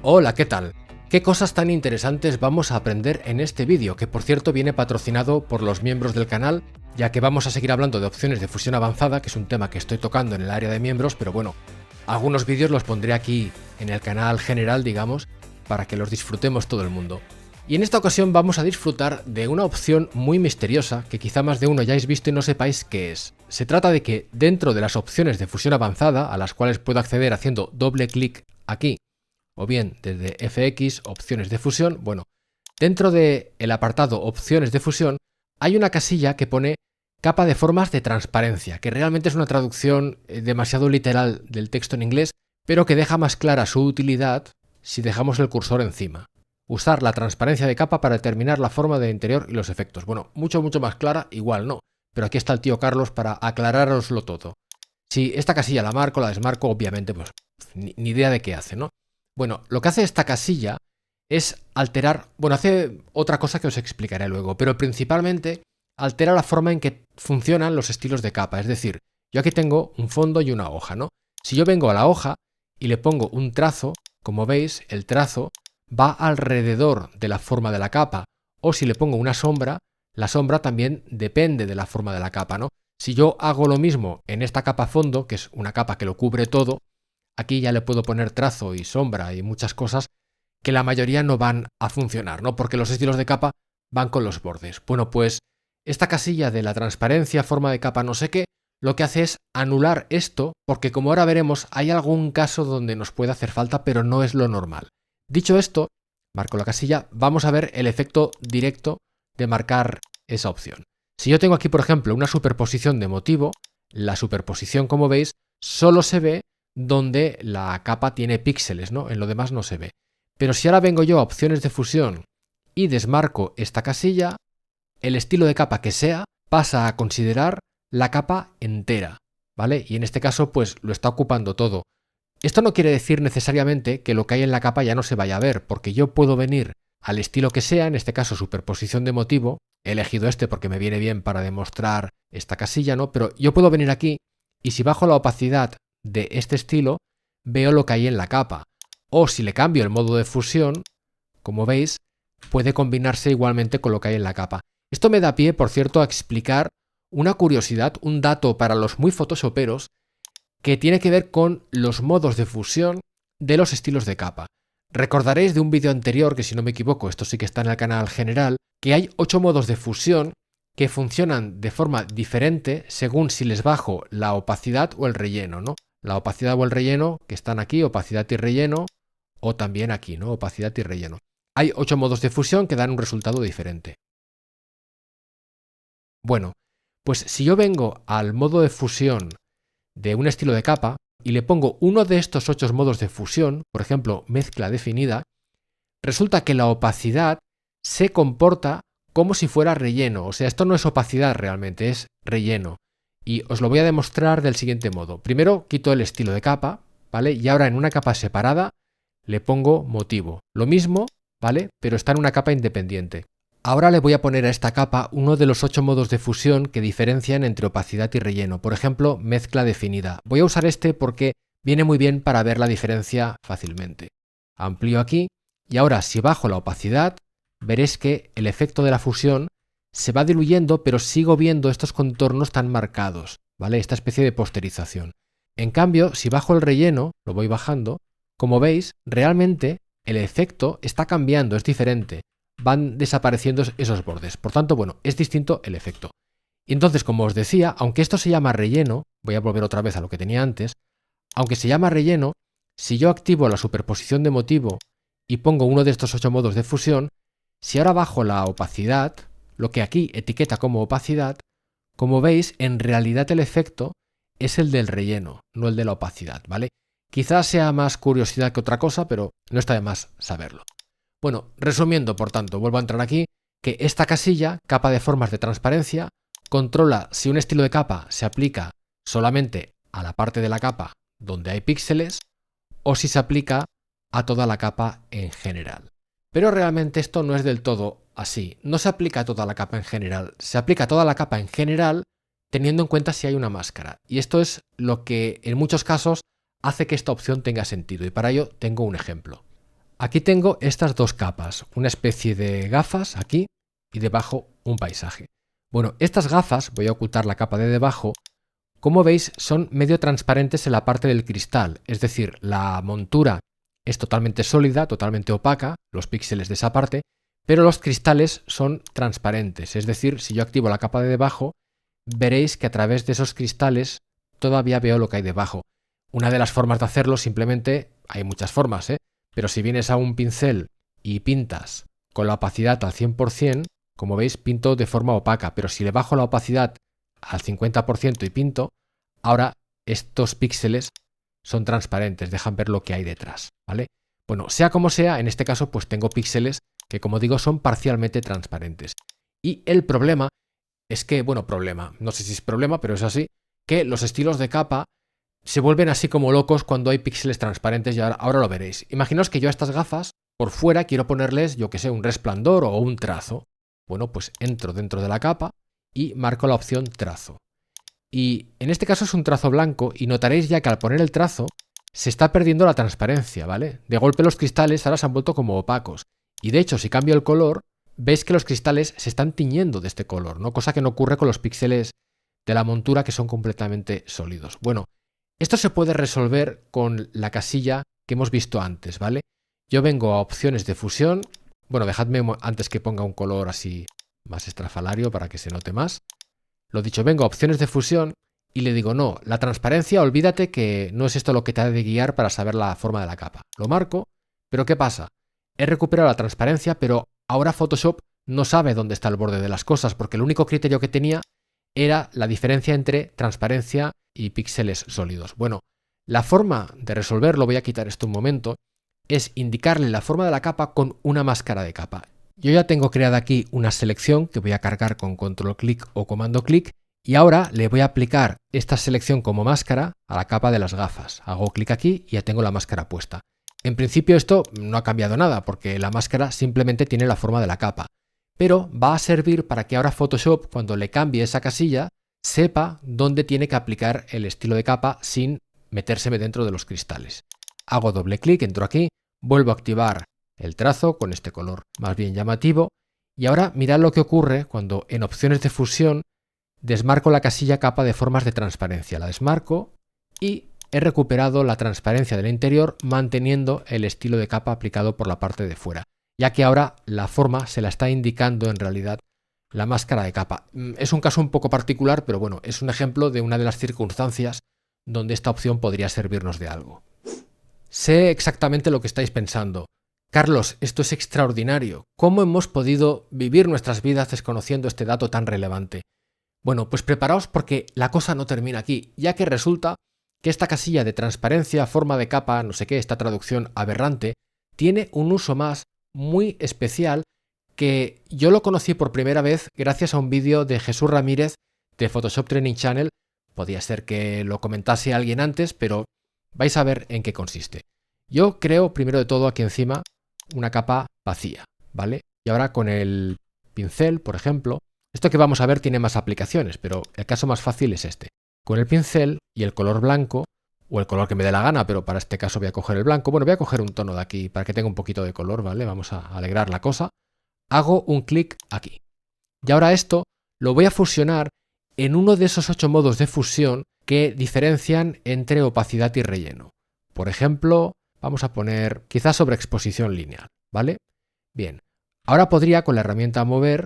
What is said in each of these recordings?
Hola, ¿qué tal? ¿Qué cosas tan interesantes vamos a aprender en este vídeo? Que por cierto viene patrocinado por los miembros del canal, ya que vamos a seguir hablando de opciones de fusión avanzada, que es un tema que estoy tocando en el área de miembros, pero bueno, algunos vídeos los pondré aquí en el canal general, digamos, para que los disfrutemos todo el mundo. Y en esta ocasión vamos a disfrutar de una opción muy misteriosa que quizá más de uno hayáis visto y no sepáis qué es. Se trata de que dentro de las opciones de fusión avanzada, a las cuales puedo acceder haciendo doble clic aquí, o bien desde FX, opciones de fusión, bueno, dentro del apartado opciones de fusión hay una casilla que pone capa de formas de transparencia, que realmente es una traducción demasiado literal del texto en inglés, pero que deja más clara su utilidad si dejamos el cursor encima. Usar la transparencia de capa para determinar la forma del interior y los efectos. Bueno, mucho más clara, igual no, pero aquí está el tío Carlos para aclarároslo todo. Si esta casilla la marco, la desmarco, obviamente pues ni idea de qué hace, ¿no? Bueno, lo que hace esta casilla es alterar, bueno, hace otra cosa que os explicaré luego, pero principalmente altera la forma en que funcionan los estilos de capa. Es decir, yo aquí tengo un fondo y una hoja, ¿no? Si yo vengo a la hoja y le pongo un trazo, como veis, el trazo va alrededor de la forma de la capa, o si le pongo una sombra, la sombra también depende de la forma de la capa, ¿no? Si yo hago lo mismo en esta capa fondo, que es una capa que lo cubre todo, aquí ya le puedo poner trazo y sombra y muchas cosas que la mayoría no van a funcionar, ¿no? Porque los estilos de capa van con los bordes. Bueno, pues esta casilla de la transparencia, forma de capa, no sé qué, lo que hace es anular esto, porque como ahora veremos, hay algún caso donde nos puede hacer falta, pero no es lo normal. Dicho esto, marco la casilla, vamos a ver el efecto directo de marcar esa opción. Si yo tengo aquí, por ejemplo, una superposición de motivo, la superposición, como veis, solo se ve donde la capa tiene píxeles, ¿no? En lo demás no se ve. Pero si ahora vengo yo a opciones de fusión y desmarco esta casilla, el estilo de capa que sea pasa a considerar la capa entera, ¿vale? Y en este caso, pues lo está ocupando todo. Esto no quiere decir necesariamente que lo que hay en la capa ya no se vaya a ver, porque yo puedo venir al estilo que sea, en este caso superposición de motivo, he elegido este porque me viene bien para demostrar esta casilla, ¿no? Pero yo puedo venir aquí y si bajo la opacidad de este estilo, veo lo que hay en la capa. O si le cambio el modo de fusión, como veis, puede combinarse igualmente con lo que hay en la capa. Esto me da pie, por cierto, a explicar una curiosidad, un dato para los muy photoshoperos, que tiene que ver con los modos de fusión de los estilos de capa. Recordaréis de un vídeo anterior, que si no me equivoco, esto sí que está en el canal general, que hay 8 modos de fusión que funcionan de forma diferente según si les bajo la opacidad o el relleno, ¿no? La opacidad o el relleno, que están aquí, opacidad y relleno, o también aquí, ¿no? Opacidad y relleno. Hay 8 modos de fusión que dan un resultado diferente. Bueno, pues si yo vengo al modo de fusión de un estilo de capa y le pongo uno de estos 8 modos de fusión, por ejemplo, mezcla definida, resulta que la opacidad se comporta como si fuera relleno. O sea, esto no es opacidad realmente, es relleno. Y os lo voy a demostrar del siguiente modo. Primero quito el estilo de capa, ¿vale? Y ahora en una capa separada le pongo motivo. Lo mismo, ¿vale? Pero está en una capa independiente. Ahora le voy a poner a esta capa uno de los 8 modos de fusión que diferencian entre opacidad y relleno. Por ejemplo, mezcla definida. Voy a usar este porque viene muy bien para ver la diferencia fácilmente. Amplío aquí y ahora si bajo la opacidad, veréis que el efecto de la fusión se va diluyendo, pero sigo viendo estos contornos tan marcados, ¿vale? Esta especie de posterización. En cambio, si bajo el relleno, lo voy bajando, como veis, realmente el efecto está cambiando, es diferente. Van desapareciendo esos bordes. Por tanto, bueno, es distinto el efecto. Y entonces, como os decía, aunque esto se llama relleno, voy a volver otra vez a lo que tenía antes, aunque se llama relleno, si yo activo la superposición de motivo y pongo uno de estos 8 modos de fusión, si ahora bajo la opacidad, lo que aquí etiqueta como opacidad, como veis, en realidad el efecto es el del relleno, no el de la opacidad, ¿vale? Quizás sea más curiosidad que otra cosa, pero no está de más saberlo. Bueno, resumiendo, por tanto, vuelvo a entrar aquí, que esta casilla, capa de formas de transparencia, controla si un estilo de capa se aplica solamente a la parte de la capa donde hay píxeles o si se aplica a toda la capa en general. Pero realmente esto no es del todo así. No se aplica a toda la capa en general. Se aplica a toda la capa en general teniendo en cuenta si hay una máscara. Y esto es lo que en muchos casos hace que esta opción tenga sentido. Y para ello tengo un ejemplo. Aquí tengo estas dos capas, una especie de gafas aquí y debajo un paisaje. Bueno, estas gafas, voy a ocultar la capa de debajo, como veis son medio transparentes en la parte del cristal, es decir, la montura es totalmente sólida, totalmente opaca, los píxeles de esa parte, pero los cristales son transparentes, es decir, si yo activo la capa de debajo, veréis que a través de esos cristales todavía veo lo que hay debajo. Una de las formas de hacerlo, simplemente, hay muchas formas, pero si vienes a un pincel y pintas con la opacidad al 100%, como veis pinto de forma opaca, pero si le bajo la opacidad al 50% y pinto, ahora estos píxeles son transparentes, dejan ver lo que hay detrás, ¿vale? Bueno, sea como sea, en este caso pues tengo píxeles que, como digo, son parcialmente transparentes. Y el problema es que, bueno, no sé si es problema, pero es así, que los estilos de capa se vuelven así como locos cuando hay píxeles transparentes y ahora lo veréis. Imaginaos que yo a estas gafas, por fuera, quiero ponerles, yo que sé, un resplandor o un trazo. Bueno, pues entro dentro de la capa y marco la opción trazo. Y en este caso es un trazo blanco y notaréis ya que al poner el trazo se está perdiendo la transparencia, ¿vale? De golpe los cristales ahora se han vuelto como opacos. Y de hecho, si cambio el color, veis que los cristales se están tiñendo de este color, ¿no? Cosa que no ocurre con los píxeles de la montura, que son completamente sólidos. Bueno, esto se puede resolver con la casilla que hemos visto antes, ¿vale? Yo vengo a opciones de fusión. Bueno, dejadme antes que ponga un color así más estrafalario para que se note más. Lo dicho, vengo a opciones de fusión y le digo, no, la transparencia, olvídate que no es esto lo que te ha de guiar para saber la forma de la capa. Lo marco, pero ¿qué pasa? He recuperado la transparencia, pero ahora Photoshop no sabe dónde está el borde de las cosas, porque el único criterio que tenía era la diferencia entre transparencia y píxeles sólidos. Bueno, la forma de resolverlo, voy a quitar esto un momento, es indicarle la forma de la capa con una máscara de capa. Yo ya tengo creada aquí una selección que voy a cargar con control clic o comando clic y ahora le voy a aplicar esta selección como máscara a la capa de las gafas. Hago clic aquí y ya tengo la máscara puesta. En principio esto no ha cambiado nada porque la máscara simplemente tiene la forma de la capa, pero va a servir para que ahora Photoshop, cuando le cambie esa casilla, sepa dónde tiene que aplicar el estilo de capa sin metérseme dentro de los cristales. Hago doble clic, entro aquí, vuelvo a activar el trazo con este color más bien llamativo y ahora mirad lo que ocurre cuando en opciones de fusión desmarco la casilla capa de formas de transparencia. La desmarco y he recuperado la transparencia del interior manteniendo el estilo de capa aplicado por la parte de fuera, ya que ahora la forma se la está indicando en realidad la máscara de capa. Es un caso un poco particular, pero bueno, es un ejemplo de una de las circunstancias donde esta opción podría servirnos de algo. Sé exactamente lo que estáis pensando. Carlos, esto es extraordinario. ¿Cómo hemos podido vivir nuestras vidas desconociendo este dato tan relevante? Bueno, pues preparaos porque la cosa no termina aquí, ya que resulta que esta casilla de transparencia, forma de capa, no sé qué, esta traducción aberrante, tiene un uso más muy especial que yo lo conocí por primera vez gracias a un vídeo de Jesús Ramírez de Photoshop Training Channel. Podía ser que lo comentase alguien antes, pero vais a ver en qué consiste. Yo creo primero de todo aquí encima una capa vacía, ¿vale? Y ahora con el pincel, por ejemplo, esto que vamos a ver tiene más aplicaciones, pero el caso más fácil es este. Con el pincel y el color blanco, o el color que me dé la gana, pero para este caso voy a coger el blanco. Bueno, voy a coger un tono de aquí para que tenga un poquito de color, ¿vale? Vamos a alegrar la cosa. Hago un clic aquí. Y ahora esto lo voy a fusionar en uno de esos 8 modos de fusión que diferencian entre opacidad y relleno. Por ejemplo, vamos a poner quizás sobreexposición lineal, ¿vale? Bien, ahora podría con la herramienta mover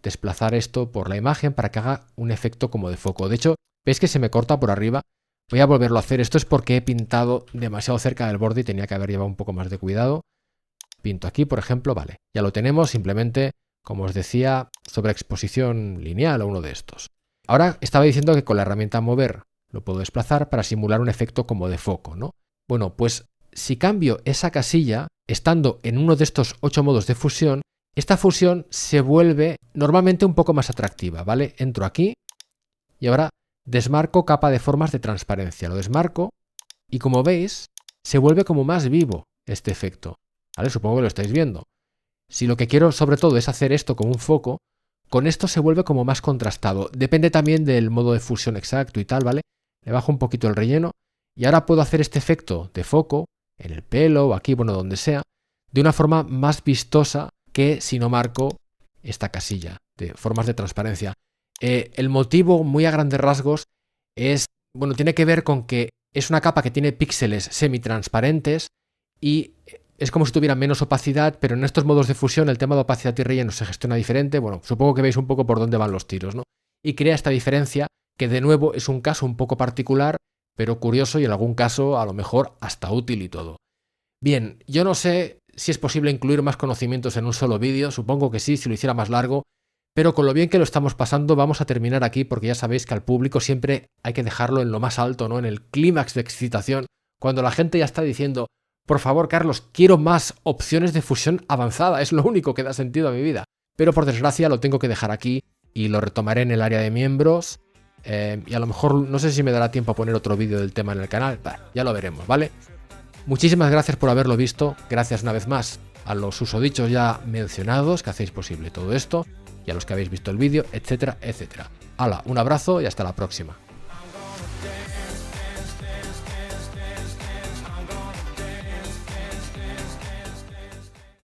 desplazar esto por la imagen para que haga un efecto como de foco. De hecho, veis que se me corta por arriba. Voy a volverlo a hacer. Esto es porque he pintado demasiado cerca del borde y tenía que haber llevado un poco más de cuidado. Pinto aquí, por ejemplo, vale. Ya lo tenemos, simplemente, como os decía, sobreexposición lineal o uno de estos. Ahora estaba diciendo que con la herramienta mover lo puedo desplazar para simular un efecto como de foco, ¿no? Bueno, pues si cambio esa casilla, estando en uno de estos 8 modos de fusión, esta fusión se vuelve normalmente un poco más atractiva, ¿vale? Entro aquí y ahora desmarco capa de formas de transparencia. Lo desmarco y como veis, se vuelve como más vivo este efecto, ¿vale? Supongo que lo estáis viendo. Si lo que quiero sobre todo es hacer esto como un foco, con esto se vuelve como más contrastado. Depende también del modo de fusión exacto y tal, ¿vale? Le bajo un poquito el relleno y ahora puedo hacer este efecto de foco en el pelo o aquí, bueno, donde sea, de una forma más vistosa que si no marco esta casilla de formas de transparencia. El motivo, muy a grandes rasgos, tiene que ver con que es una capa que tiene píxeles semitransparentes y es como si tuviera menos opacidad, pero en estos modos de fusión el tema de opacidad y relleno se gestiona diferente. Bueno, supongo que veis un poco por dónde van los tiros, ¿no? Y crea esta diferencia que de nuevo es un caso un poco particular, pero curioso y en algún caso a lo mejor hasta útil y todo. Bien, yo no sé si es posible incluir más conocimientos en un solo vídeo, supongo que sí, si lo hiciera más largo, pero con lo bien que lo estamos pasando vamos a terminar aquí porque ya sabéis que al público siempre hay que dejarlo en lo más alto, ¿no? En el clímax de excitación, cuando la gente ya está diciendo: por favor, Carlos, quiero más opciones de fusión avanzada, es lo único que da sentido a mi vida. Pero por desgracia lo tengo que dejar aquí y lo retomaré en el área de miembros. Y a lo mejor no sé si me dará tiempo a poner otro vídeo del tema en el canal. Ya lo veremos, ¿vale? Muchísimas gracias por haberlo visto. Gracias una vez más a los susodichos ya mencionados que hacéis posible todo esto y a los que habéis visto el vídeo, etcétera, etcétera. Hala, un abrazo y hasta la próxima.